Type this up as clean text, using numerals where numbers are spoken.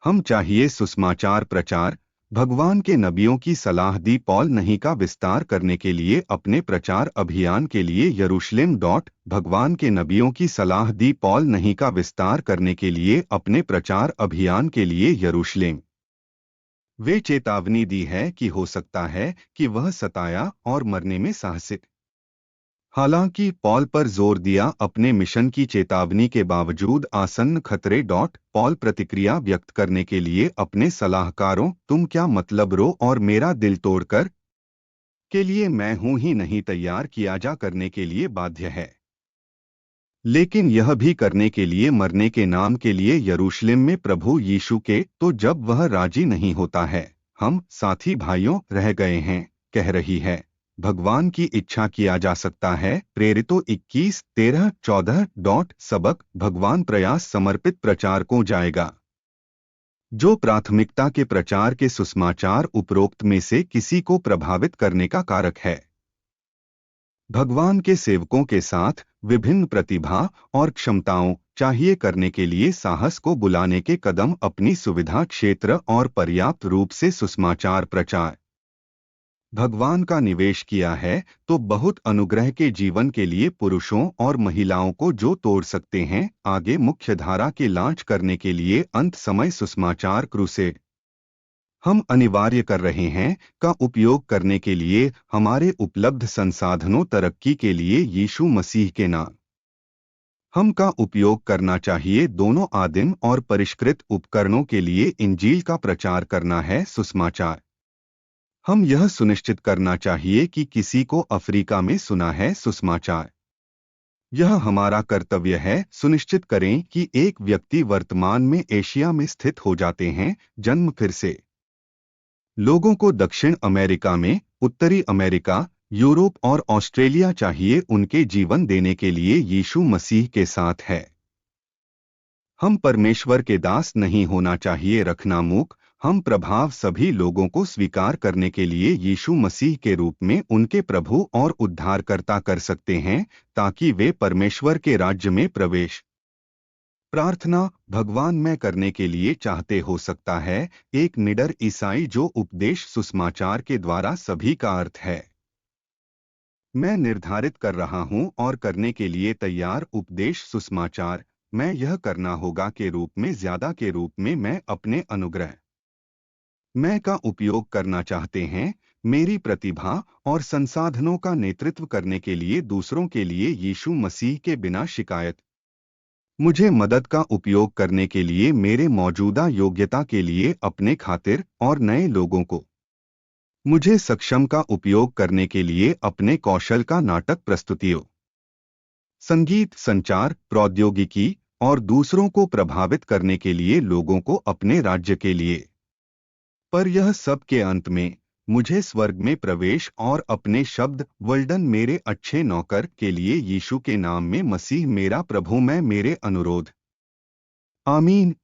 हम चाहिए सुसमाचार प्रचार। भगवान के नबियों की सलाह दी पॉल नहीं का विस्तार करने के लिए अपने प्रचार अभियान के लिए यरूशलेम भगवान के नबियों की सलाह दी पॉल नहीं का विस्तार करने के लिए अपने प्रचार अभियान के लिए यरूशलेम। वे चेतावनी दी है कि हो सकता है कि वह सताया और मरने में साहसिक। हालांकि पॉल पर जोर दिया अपने मिशन की चेतावनी के बावजूद आसन्न खतरे पॉल प्रतिक्रिया व्यक्त करने के लिए अपने सलाहकारों तुम क्या मतलब रो और मेरा दिल तोड़कर के लिए मैं हूं ही नहीं तैयार किया जा करने के लिए बाध्य है, लेकिन यह भी करने के लिए मरने के नाम के लिए यरूशलेम में प्रभु यीशु के तो जब वह राजी नहीं होता है हम साथी भाइयों रह गए हैं कह रही है। भगवान की इच्छा किया जा सकता है प्रेरितों 21:13-14 सबक भगवान प्रयास समर्पित प्रचारकों जाएगा जो प्राथमिकता के प्रचार के सुसमाचार उपरोक्त में से किसी को प्रभावित करने का कारक है। भगवान के सेवकों के साथ विभिन्न प्रतिभा और क्षमताओं चाहिए करने के लिए साहस को बुलाने के कदम अपनी सुविधा क्षेत्र और पर्याप्त रूप से सुसमाचार प्रचार भगवान का निवेश किया है तो बहुत अनुग्रह के जीवन के लिए पुरुषों और महिलाओं को जो तोड़ सकते हैं आगे मुख्य धारा के लॉन्च करने के लिए अंत समय सुसमाचार क्रूसेड हम अनिवार्य कर रहे हैं का उपयोग करने के लिए हमारे उपलब्ध संसाधनों तरक्की के लिए यीशु मसीह के नाम हम का उपयोग करना चाहिए दोनों आदिम और परिष्कृत उपकरणों के लिए इंजील का प्रचार करना है सुसमाचार। हम यह सुनिश्चित करना चाहिए कि किसी को अफ्रीका में सुना है सुसमाचार। यह हमारा कर्तव्य है सुनिश्चित करें कि एक व्यक्ति वर्तमान में एशिया में स्थित हो जाते हैं जन्म फिर से लोगों को दक्षिण अमेरिका में उत्तरी अमेरिका यूरोप और ऑस्ट्रेलिया चाहिए उनके जीवन देने के लिए यीशु मसीह के साथ है। हम परमेश्वर के दास नहीं होना चाहिए रखना मूक हम प्रभाव सभी लोगों को स्वीकार करने के लिए यीशु मसीह के रूप में उनके प्रभु और उद्धारकर्ता कर सकते हैं ताकि वे परमेश्वर के राज्य में प्रवेश प्रार्थना भगवान में करने के लिए चाहते हो सकता है एक निडर ईसाई जो उपदेश सुसमाचार के द्वारा सभी का अर्थ है। मैं निर्धारित कर रहा हूं और करने के लिए तैयार उपदेश सुसमाचार मैं यह करना होगा के रूप में ज्यादा के रूप में मैं अपने अनुग्रह मैं का उपयोग करना चाहते हैं मेरी प्रतिभा और संसाधनों का नेतृत्व करने के लिए दूसरों के लिए यीशु मसीह के बिना शिकायत मुझे मदद का उपयोग करने के लिए मेरे मौजूदा योग्यता के लिए अपने खातिर और नए लोगों को मुझे सक्षम का उपयोग करने के लिए अपने कौशल का नाटक प्रस्तुतियों संगीत संचार प्रौद्योगिकी और दूसरों को प्रभावित करने के लिए लोगों को अपने राज्य के लिए पर यह सब के अंत में मुझे स्वर्ग में प्रवेश और अपने शब्द वर्ल्डन मेरे अच्छे नौकर के लिए यीशु के नाम में मसीह मेरा प्रभु मैं मेरे अनुरोध आमीन।